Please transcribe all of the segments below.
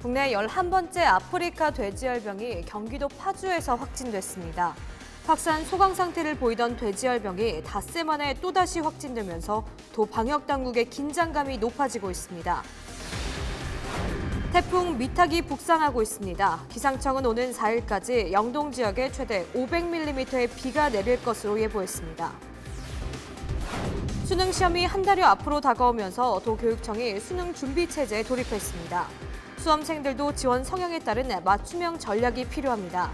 국내 11번째 아프리카 돼지열병이 경기도 파주에서 확진됐습니다. 확산 소강 상태를 보이던 돼지열병이 닷새 만에 또다시 확진되면서 도 방역당국의 긴장감이 높아지고 있습니다. 태풍 미탁이 북상하고 있습니다. 기상청은 오는 4일까지 영동 지역에 최대 500mm의 비가 내릴 것으로 예보했습니다. 수능 시험이 한 달여 앞으로 다가오면서 도교육청이 수능 준비 체제에 돌입했습니다. 수험생들도 지원 성향에 따른 맞춤형 전략이 필요합니다.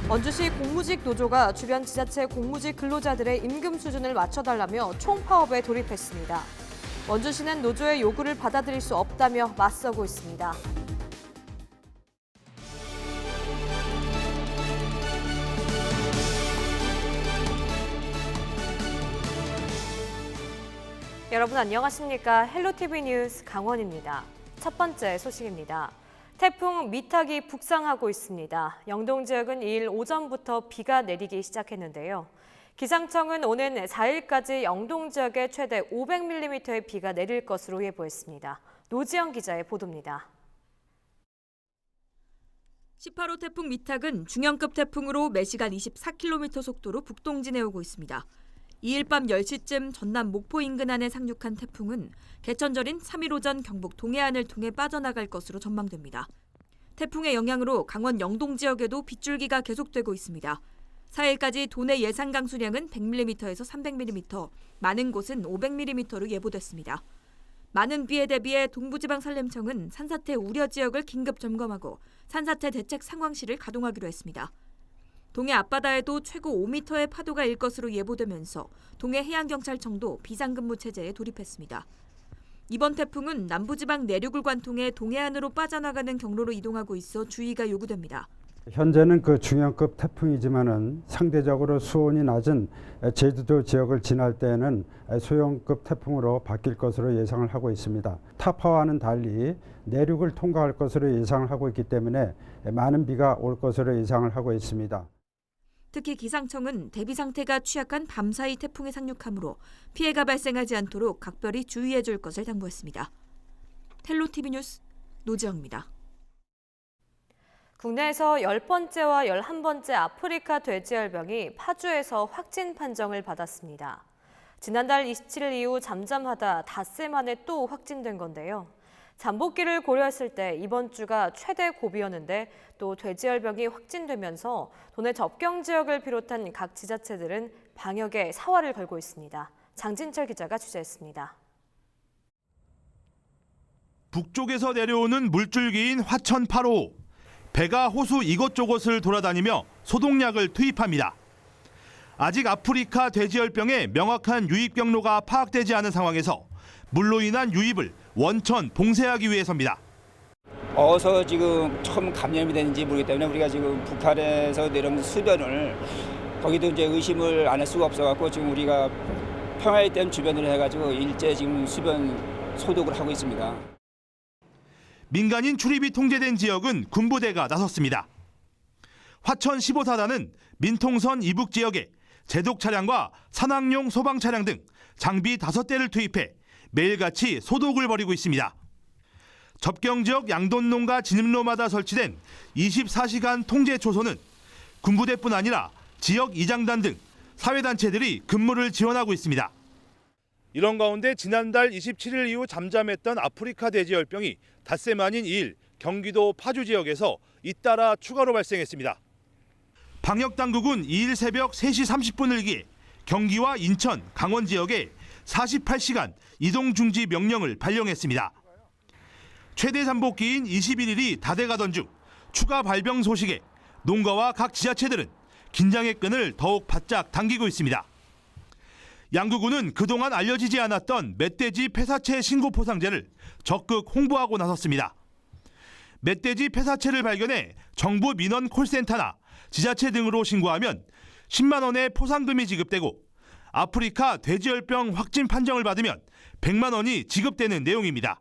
원주시 공무직 노조가 주변 지자체 공무직 근로자들의 임금 수준을 맞춰달라며 총파업에 돌입했습니다. 원주시는 노조의 요구를 받아들일 수 없다며 맞서고 있습니다. 여러분 안녕하십니까? 헬로티비 뉴스 강원입니다. 첫 번째 소식입니다. 태풍 미탁이 북상하고 있습니다. 영동 지역은 2일 오전부터 비가 내리기 시작했는데요. 기상청은 오는 4일까지 영동 지역에 최대 500mm의 비가 내릴 것으로 예보했습니다. 노지영 기자의 보도입니다. 18호 태풍 미탁은 중형급 태풍으로 매시간 24km 속도로 북동진해 오고 있습니다. 2일 밤 10시쯤 전남 목포 인근안에 상륙한 태풍은 개천절인 3일 오전 경북 동해안을 통해 빠져나갈 것으로 전망됩니다. 태풍의 영향으로 강원 영동 지역에도 빗줄기가 계속되고 있습니다. 4일까지 도내 예상 강수량은 100mm에서 300mm, 많은 곳은 500mm로 예보됐습니다. 많은 비에 대비해 동부지방산림청은 산사태 우려 지역을 긴급 점검하고 산사태 대책 상황실을 가동하기로 했습니다. 동해 앞바다에도 최고 5m의 파도가 일 것으로 예보되면서 동해 해양경찰청도 비상근무 체제에 돌입했습니다. 이번 태풍은 남부지방 내륙을 관통해 동해안으로 빠져나가는 경로로 이동하고 있어 주의가 요구됩니다. 현재는 중형급 태풍이지만은 상대적으로 수온이 낮은 제주도 지역을 지날 때에는 소형급 태풍으로 바뀔 것으로 예상을 하고 있습니다. 타파와는 달리 내륙을 통과할 것으로 예상을 하고 있기 때문에 많은 비가 올 것으로 예상을 하고 있습니다. 특히 기상청은 대비 상태가 취약한 밤사이 태풍이 상륙하므로 피해가 발생하지 않도록 각별히 주의해 줄 것을 당부했습니다. 텔로티비 뉴스 노지영입니다. 국내에서 10번째와 11번째 아프리카 돼지열병이 파주에서 확진 판정을 받았습니다. 지난달 27일 이후 잠잠하다 닷새 만에 또 확진된 건데요. 잠복기를 고려했을 때 이번 주가 최대 고비였는데 또 돼지열병이 확진되면서 도내 접경 지역을 비롯한 각 지자체들은 방역에 사활을 걸고 있습니다. 장진철 기자가 취재했습니다. 북쪽에서 내려오는 물줄기인 화천 8호. 배가 호수 이곳저곳을 돌아다니며 소독약을 투입합니다. 아직 아프리카 돼지열병의 명확한 유입 경로가 파악되지 않은 상황에서 물로 인한 유입을 원천 봉쇄하기 위해서입니다. 어디서 지금 처음 감염이 되는지 모르기 때문에 우리가 지금 북한에서 내려온 수변을 거기도 이제 의심을 안 할 수가 없어갖고 지금 우리가 평화의 댐 주변으로 해가지고 일제 지금 수변 소독을 하고 있습니다. 민간인 출입이 통제된 지역은 군부대가 나섰습니다. 화천 15사단은 민통선 이북 지역에 제독 차량과 산악용 소방 차량 등 장비 5대를 투입해 매일같이 소독을 벌이고 있습니다. 접경 지역 양돈로과 진입로마다 설치된 24시간 통제 초소는 군부대뿐 아니라 지역 이장단 등 사회단체들이 근무를 지원하고 있습니다. 이런 가운데 지난달 27일 이후 잠잠했던 아프리카 돼지열병이 닷새 만인 2일 경기도 파주 지역에서 잇따라 추가로 발생했습니다. 방역당국은 2일 새벽 3시 30분을 기해 경기와 인천, 강원 지역에 48시간 이동중지 명령을 발령했습니다. 최대 잠복기인 21일이 다 돼가던 중 추가 발병 소식에 농가와 각 지자체들은 긴장의 끈을 더욱 바짝 당기고 있습니다. 양구군은 그동안 알려지지 않았던 멧돼지 폐사체 신고 포상제를 적극 홍보하고 나섰습니다. 멧돼지 폐사체를 발견해 정부 민원 콜센터나 지자체 등으로 신고하면 10만 원의 포상금이 지급되고 아프리카 돼지열병 확진 판정을 받으면 100만 원이 지급되는 내용입니다.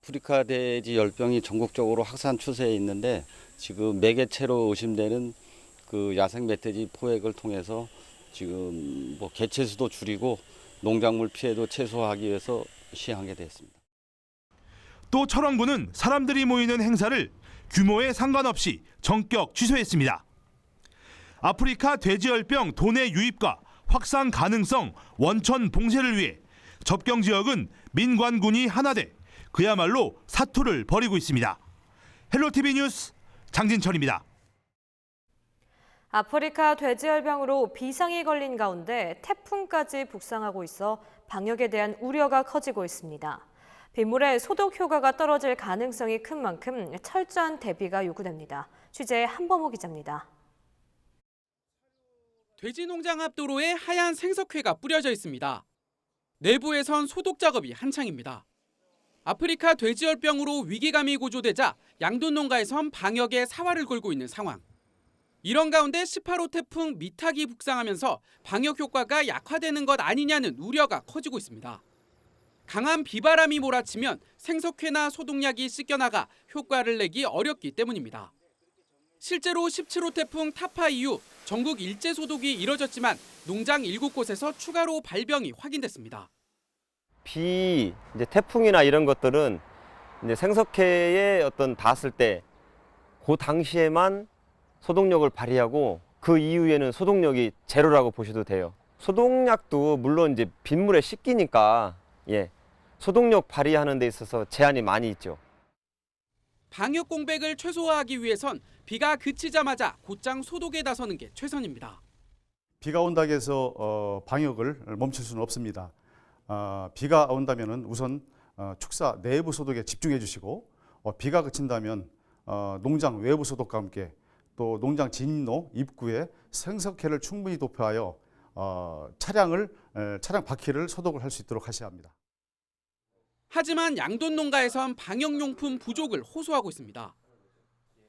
아프리카 돼지 열병이 전국적으로 확산 추세에 있는데 지금 매개체로 의심되는 야생 멧돼지 포획을 통해서 지금 개체 수도 줄이고 농작물 피해도 최소화하기 위해서 시행하게 됐습니다. 또 철원구는 사람들이 모이는 행사를 규모에 상관없이 전격 취소했습니다. 아프리카 돼지열병 도내 유입과 확산 가능성 원천 봉쇄를 위해 접경 지역은 민관군이 하나 돼 그야말로 사투를 벌이고 있습니다. 헬로티비 뉴스 장진철입니다. 아프리카 돼지열병으로 비상이 걸린 가운데 태풍까지 북상하고 있어 방역에 대한 우려가 커지고 있습니다. 빗물의 소독 효과가 떨어질 가능성이 큰 만큼 철저한 대비가 요구됩니다. 취재 한범호 기자입니다. 돼지 농장 앞 도로에 하얀 생석회가 뿌려져 있습니다. 내부에선 소독 작업이 한창입니다. 아프리카 돼지열병으로 위기감이 고조되자 양돈 농가에선 방역에 사활을 걸고 있는 상황. 이런 가운데 18호 태풍 미탁이 북상하면서 방역 효과가 약화되는 것 아니냐는 우려가 커지고 있습니다. 강한 비바람이 몰아치면 생석회나 소독약이 씻겨나가 효과를 내기 어렵기 때문입니다. 실제로 17호 태풍 타파 이후 전국 일제 소독이 이뤄졌지만 농장 7곳에서 추가로 발병이 확인됐습니다. 이제 태풍이나 이런 것들은 이제 생석회에 어떤 닿았을 때 그 당시에만 소독력을 발휘하고 그 이후에는 소독력이 제로라고 보셔도 돼요. 소독약도 물론 이제 빗물에 씻기니까 소독력 발휘하는 데 있어서 제한이 많이 있죠. 방역 공백을 최소화하기 위해선 비가 그치자마자 곧장 소독에 나서는 게 최선입니다. 비가 온다고 해서 방역을 멈출 수는 없습니다. 비가 온다면 우선 축사 내부 소독에 집중해 주시고 비가 그친다면 농장 외부 소독과 함께 또 농장 진입로 입구에 생석회를 충분히 도포하여 차량 바퀴를 소독을 할 수 있도록 하셔야 합니다. 하지만 양돈 농가에선 방역용품 부족을 호소하고 있습니다.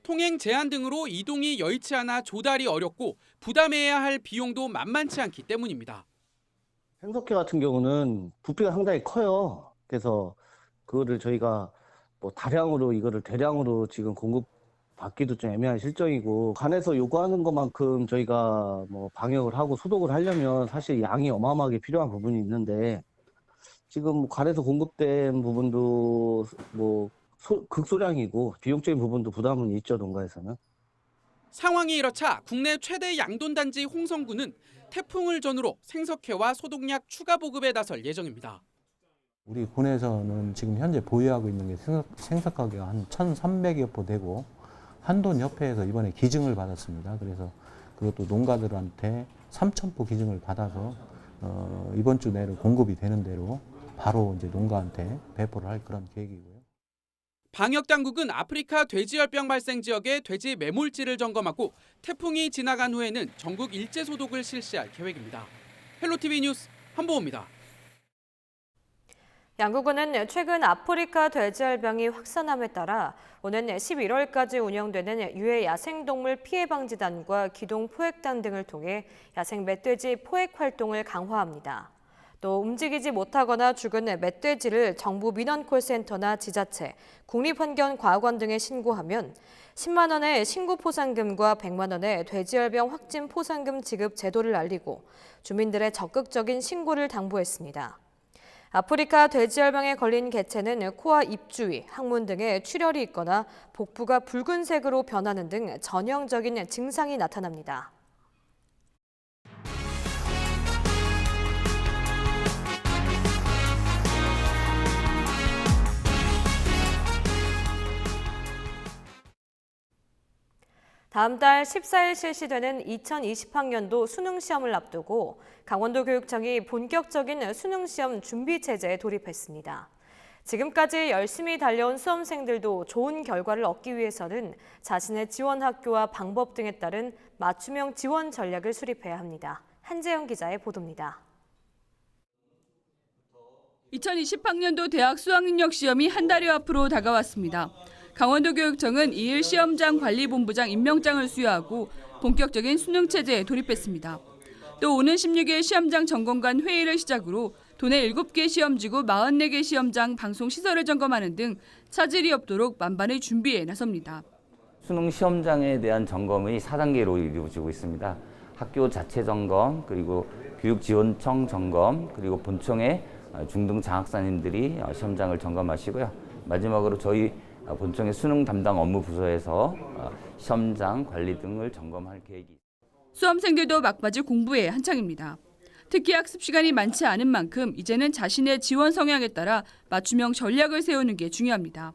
통행 제한 등으로 이동이 여의치 않아 조달이 어렵고 부담해야 할 비용도 만만치 않기 때문입니다. 생석회 같은 경우는 부피가 상당히 커요. 그래서 그거를 저희가 뭐 다량으로 이거를 대량으로 지금 공급받기도 좀 애매한 실정이고, 관에서 요구하는 것만큼 저희가 뭐 방역을 하고 소독을 하려면 사실 양이 어마어마하게 필요한 부분이 있는데, 지금 관에서 공급된 부분도 뭐 극소량이고 비용적인 부분도 부담은 있죠, 농가에서는. 상황이 이렇자 국내 최대 양돈단지 홍성군은 태풍을 전후로 생석회와 소독약 추가 보급에 나설 예정입니다. 우리 군에서는 지금 현재 보유하고 있는 게 생석 가격 한 1,300여 포 되고, 한돈협회에서 이번에 기증을 받았습니다. 그래서 그것도 농가들한테 3,000포 기증을 받아서 이번 주 내로 공급이 되는 대로 바로 이제 농가한테 배포를 할 그런 계획이고요. 방역 당국은 아프리카 돼지열병 발생 지역의 돼지 매몰지를 점검하고 태풍이 지나간 후에는 전국 일제 소독을 실시할 계획입니다. 헬로티비 뉴스 한보호입니다. 양구군은 최근 아프리카 돼지열병이 확산함에 따라 오는 11월까지 운영되는 유해 야생동물 피해방지단과 기동포획단 등을 통해 야생 멧돼지 포획 활동을 강화합니다. 또 움직이지 못하거나 죽은 멧돼지를 정부 민원콜센터나 지자체, 국립환경과학원 등에 신고하면 10만 원의 신고 포상금과 100만 원의 돼지열병 확진 포상금 지급 제도를 알리고 주민들의 적극적인 신고를 당부했습니다. 아프리카 돼지열병에 걸린 개체는 코와 입 주위, 항문 등에 출혈이 있거나 복부가 붉은색으로 변하는 등 전형적인 증상이 나타납니다. 다음 달 14일 실시되는 2020학년도 수능시험을 앞두고 강원도 교육청이 본격적인 수능시험 준비체제에 돌입했습니다. 지금까지 열심히 달려온 수험생들도 좋은 결과를 얻기 위해서는 자신의 지원 학교와 방법 등에 따른 맞춤형 지원 전략을 수립해야 합니다. 한재영 기자의 보도입니다. 2020학년도 대학 수학능력 시험이 한 달여 앞으로 다가왔습니다. 강원도교육청은 2일 시험장 관리본부장 임명장을 수여하고 본격적인 수능 체제에 돌입했습니다. 또 오는 16일 시험장 점검관 회의를 시작으로 도내 7개 시험지구 44개 시험장 방송 시설을 점검하는 등 차질이 없도록 만반의 준비에 나섭니다. 수능 시험장에 대한 점검이 4단계로 이루어지고 있습니다. 학교 자체 점검, 그리고 교육지원청 점검, 그리고 본청의 중등 장학사님들이 시험장을 점검하시고요. 마지막으로 저희 본청의 수능 담당 업무 부서에서 시험장 관리 등을 점검할 계획이 있습니다. 수험생들도 막바지 공부에 한창입니다. 특히 학습 시간이 많지 않은 만큼 이제는 자신의 지원 성향에 따라 맞춤형 전략을 세우는 게 중요합니다.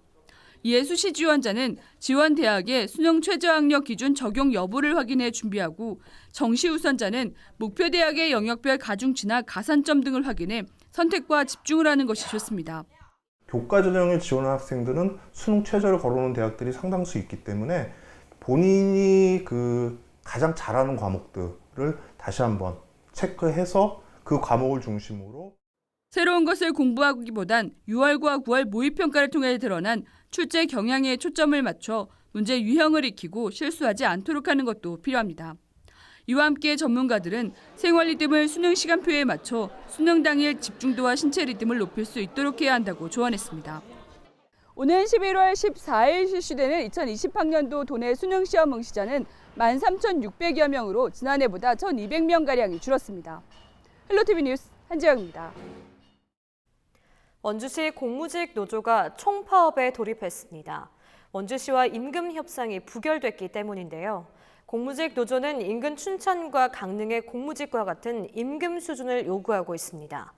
이에 수시 지원자는 지원 대학의 수능 최저학력 기준 적용 여부를 확인해 준비하고 정시 우선자는 목표 대학의 영역별 가중치나 가산점 등을 확인해 선택과 집중을 하는 것이 좋습니다. 교과 전형에 지원한 학생들은 수능 최저를 걸어놓은 대학들이 상당수 있기 때문에 본인이 가장 잘하는 과목들을 다시 한번 체크해서 그 과목을 중심으로 새로운 것을 공부하기보단 6월과 9월 모의평가를 통해 드러난 출제 경향에 초점을 맞춰 문제 유형을 익히고 실수하지 않도록 하는 것도 필요합니다. 이와 함께 전문가들은 생활 리듬을 수능 시간표에 맞춰 수능 당일 집중도와 신체 리듬을 높일 수 있도록 해야 한다고 조언했습니다. 오는 11월 14일 실시되는 2020학년도 도내 수능 시험 응시자는 13,600여 명으로 지난해보다 1,200명가량이 줄었습니다. 헬로티비 뉴스 한지영입니다. 원주시 공무직 노조가 총파업에 돌입했습니다. 원주시와 임금 협상이 부결됐기 때문인데요. 공무직 노조는 인근 춘천과 강릉의 공무직과 같은 임금 수준을 요구하고 있습니다.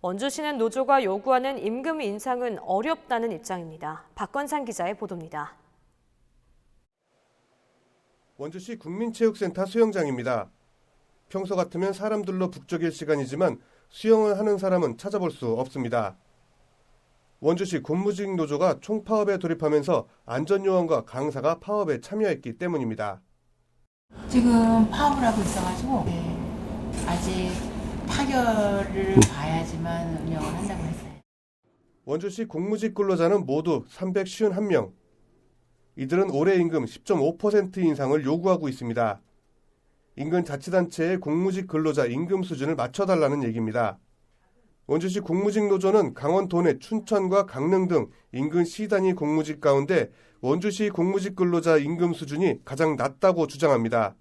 원주시는 노조가 요구하는 임금 인상은 어렵다는 입장입니다. 박건상 기자의 보도입니다. 원주시 국민체육센터 수영장입니다. 평소 같으면 사람들로 북적일 시간이지만 수영을 하는 사람은 찾아볼 수 없습니다. 원주시 공무직 노조가 총파업에 돌입하면서 안전요원과 강사가 파업에 참여했기 때문입니다. 지금 파업을 하고 있어가지고 아직 타결을 봐야지만 운영을 한다고 했어요. 원주시 공무직 근로자는 모두 351명. 이들은 올해 임금 10.5% 인상을 요구하고 있습니다. 인근 자치단체의 공무직 근로자 임금 수준을 맞춰달라는 얘기입니다. 원주시 공무직 노조는 강원 도내 춘천과 강릉 등 인근 시단위 공무직 가운데 원주시 공무직 근로자 임금 수준이 가장 낮다고 주장합니다.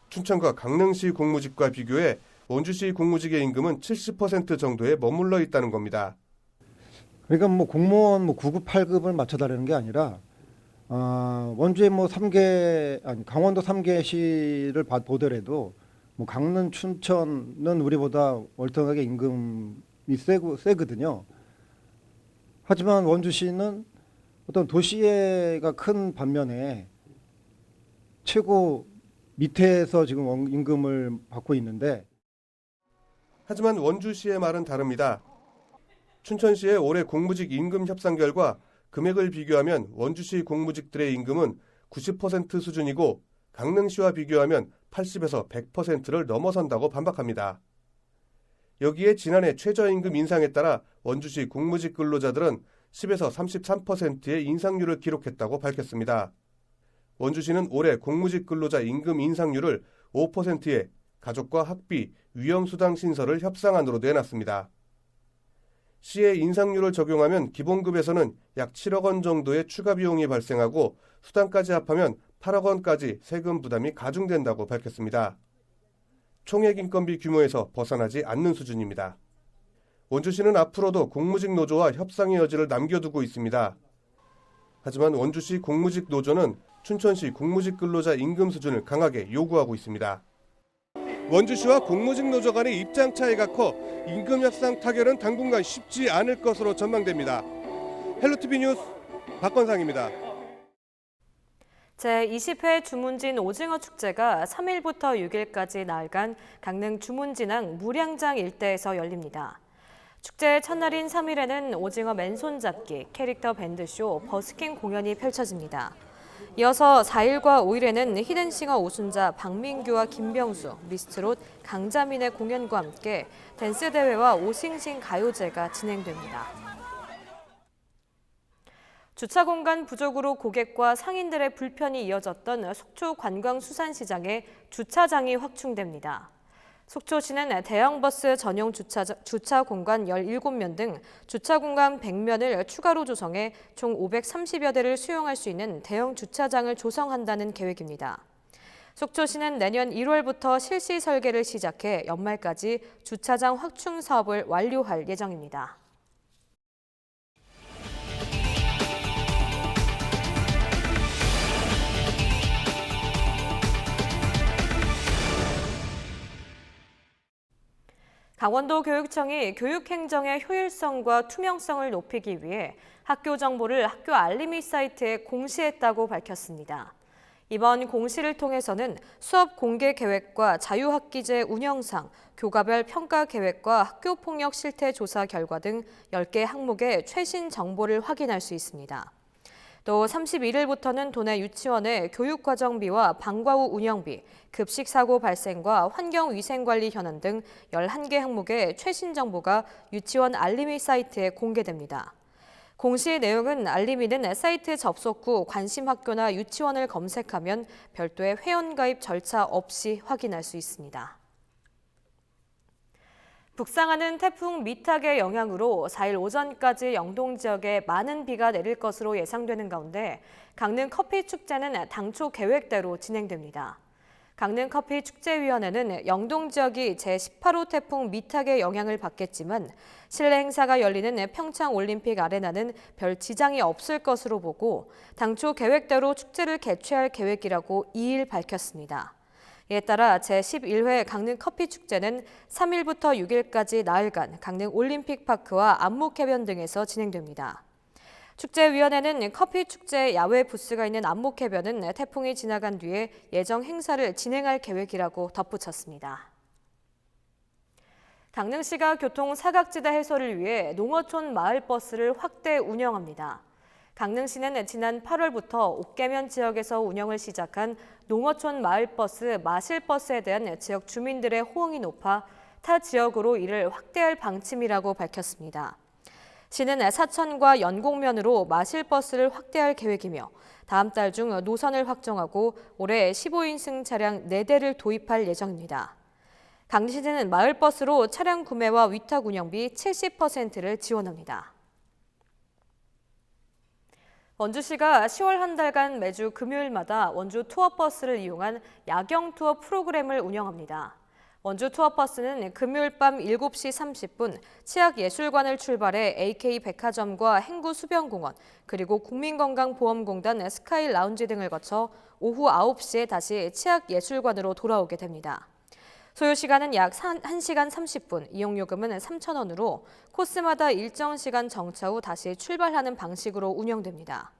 춘천과 강릉시 공무직과 비교해 원주시 공무직의 임금은 70% 정도에 머물러 있다는 겁니다. 그러니까 공무원 9급, 8급을 맞춰달라는 게 아니라 원주에 강원도 3개시를 보더라도 강릉, 춘천은 우리보다 월등하게 임금이 세거든요. 하지만 원주시는 어떤 도시가 큰 반면에 최고 밑에서 지금 임금을 받고 있는데. 하지만 원주시의 말은 다릅니다. 춘천시의 올해 공무직 임금 협상 결과 금액을 비교하면 원주시 공무직들의 임금은 90% 수준이고 강릉시와 비교하면 80에서 100%를 넘어선다고 반박합니다. 여기에 지난해 최저임금 인상에 따라 원주시 공무직 근로자들은 10에서 33%의 인상률을 기록했다고 밝혔습니다. 원주시는 올해 공무직 근로자 임금 인상률을 5%에 가족과 학비, 위험수당 신설을 협상안으로 내놨습니다. 시의 인상률을 적용하면 기본급에서는 약 7억 원 정도의 추가 비용이 발생하고 수당까지 합하면 8억 원까지 세금 부담이 가중된다고 밝혔습니다. 총액 인건비 규모에서 벗어나지 않는 수준입니다. 원주시는 앞으로도 공무직 노조와 협상의 여지를 남겨두고 있습니다. 하지만 원주시 공무직 노조는 춘천시 공무직 근로자 임금 수준을 강하게 요구하고 있습니다. 원주시와 공무직 노조 간의 입장 차이가 커 임금 협상 타결은 당분간 쉽지 않을 것으로 전망됩니다. 헬로티비 뉴스 박건상입니다. 제20회 주문진 오징어 축제가 3일부터 6일까지 나흘간 강릉 주문진항 무량장 일대에서 열립니다. 축제 첫날인 3일에는 오징어 맨손 잡기, 캐릭터 밴드쇼, 버스킹 공연이 펼쳐집니다. 이어서 4일과 5일에는 히든싱어 오순자 박민규와 김병수, 미스트롯 강자민의 공연과 함께 댄스 대회와 오싱싱 가요제가 진행됩니다. 주차 공간 부족으로 고객과 상인들의 불편이 이어졌던 속초 관광수산시장에 주차장이 확충됩니다. 속초시는 대형버스 전용 주차 공간 17면 등 주차 공간 100면을 추가로 조성해 총 530여 대를 수용할 수 있는 대형 주차장을 조성한다는 계획입니다. 속초시는 내년 1월부터 실시 설계를 시작해 연말까지 주차장 확충 사업을 완료할 예정입니다. 강원도 교육청이 교육행정의 효율성과 투명성을 높이기 위해 학교 정보를 학교 알림이 사이트에 공시했다고 밝혔습니다. 이번 공시를 통해서는 수업 공개 계획과 자유학기제 운영상, 교과별 평가 계획과 학교폭력 실태 조사 결과 등 10개 항목의 최신 정보를 확인할 수 있습니다. 또 31일부터는 도내 유치원의 교육과정비와 방과 후 운영비, 급식사고 발생과 환경위생관리 현안 등 11개 항목의 최신 정보가 유치원 알림이 사이트에 공개됩니다. 공시의 내용은 알림이는 사이트 접속 후 관심학교나 유치원을 검색하면 별도의 회원가입 절차 없이 확인할 수 있습니다. 북상하는 태풍 미탁의 영향으로 4일 오전까지 영동 지역에 많은 비가 내릴 것으로 예상되는 가운데 강릉 커피 축제는 당초 계획대로 진행됩니다. 강릉 커피 축제위원회는 영동 지역이 제18호 태풍 미탁의 영향을 받겠지만 실내 행사가 열리는 평창 올림픽 아레나는 별 지장이 없을 것으로 보고 당초 계획대로 축제를 개최할 계획이라고 2일 밝혔습니다. 이에 따라 제11회 강릉 커피 축제는 3일부터 6일까지 나흘간 강릉 올림픽파크와 안목해변 등에서 진행됩니다. 축제위원회는 커피 축제 야외 부스가 있는 안목해변은 태풍이 지나간 뒤에 예정 행사를 진행할 계획이라고 덧붙였습니다. 강릉시가 교통 사각지대 해소를 위해 농어촌 마을버스를 확대 운영합니다. 강릉시는 지난 8월부터 옥계면 지역에서 운영을 시작한 농어촌 마을버스 마실버스에 대한 지역 주민들의 호응이 높아 타 지역으로 이를 확대할 방침이라고 밝혔습니다. 시는 사천과 연곡면으로 마실버스를 확대할 계획이며 다음 달 중 노선을 확정하고 올해 15인승 차량 4대를 도입할 예정입니다. 강시는 마을버스로 차량 구매와 위탁 운영비 70%를 지원합니다. 원주시가 10월 한 달간 매주 금요일마다 원주 투어버스를 이용한 야경 투어 프로그램을 운영합니다. 원주 투어버스는 금요일 밤 7시 30분 치악예술관을 출발해 AK백화점과 행구수변공원 그리고 국민건강보험공단 스카이 라운지 등을 거쳐 오후 9시에 다시 치악예술관으로 돌아오게 됩니다. 소요 시간은 약 1시간 30분, 이용요금은 3,000원으로 코스마다 일정 시간 정차 후 다시 출발하는 방식으로 운영됩니다.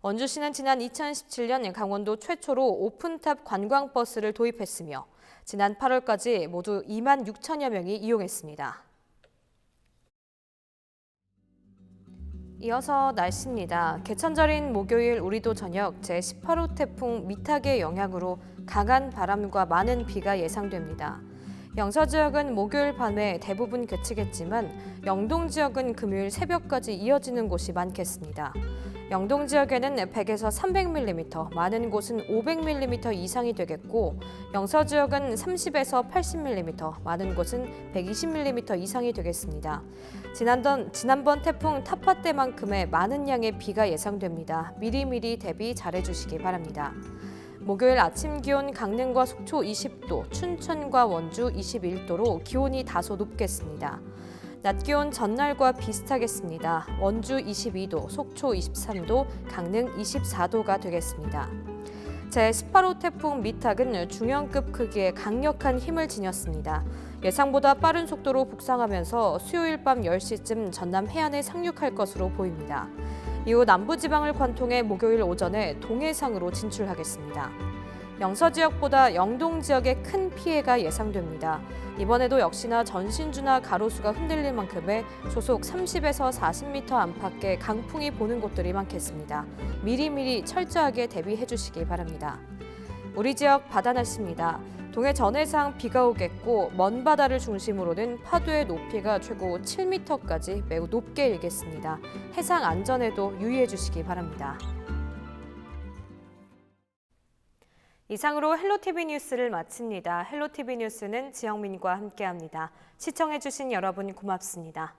원주시는 지난 2017년 강원도 최초로 오픈탑 관광버스를 도입했으며 지난 8월까지 모두 2만 6천여 명이 이용했습니다. 이어서 날씨입니다. 개천절인 목요일 우리도 저녁 제18호 태풍 미탁의 영향으로 강한 바람과 많은 비가 예상됩니다. 영서 지역은 목요일 밤에 대부분 그치겠지만 영동 지역은 금요일 새벽까지 이어지는 곳이 많겠습니다. 영동 지역에는 100에서 300mm, 많은 곳은 500mm 이상이 되겠고 영서 지역은 30에서 80mm, 많은 곳은 120mm 이상이 되겠습니다. 지난번 태풍 타파 때만큼의 많은 양의 비가 예상됩니다. 미리미리 대비 잘해주시기 바랍니다. 목요일 아침 기온 강릉과 속초 20도, 춘천과 원주 21도로 기온이 다소 높겠습니다. 낮 기온 전날과 비슷하겠습니다. 원주 22도, 속초 23도, 강릉 24도가 되겠습니다. 제18호 태풍 미탁은 중형급 크기의 강력한 힘을 지녔습니다. 예상보다 빠른 속도로 북상하면서 수요일 밤 10시쯤 전남 해안에 상륙할 것으로 보입니다. 이후 남부지방을 관통해 목요일 오전에 동해상으로 진출하겠습니다. 영서 지역보다 영동 지역에 큰 피해가 예상됩니다. 이번에도 역시나 전신주나 가로수가 흔들릴 만큼의 초속 30에서 40m 안팎의 강풍이 보는 곳들이 많겠습니다. 미리미리 철저하게 대비해 주시기 바랍니다. 우리 지역 바다 날씨입니다. 동해 전해상 비가 오겠고 먼 바다를 중심으로는 파도의 높이가 최고 7m까지 매우 높게 일겠습니다. 해상 안전에도 유의해 주시기 바랍니다. 이상으로 헬로티비 뉴스를 마칩니다. 헬로티비 뉴스는 지영민과 함께합니다. 시청해 주신 여러분 고맙습니다.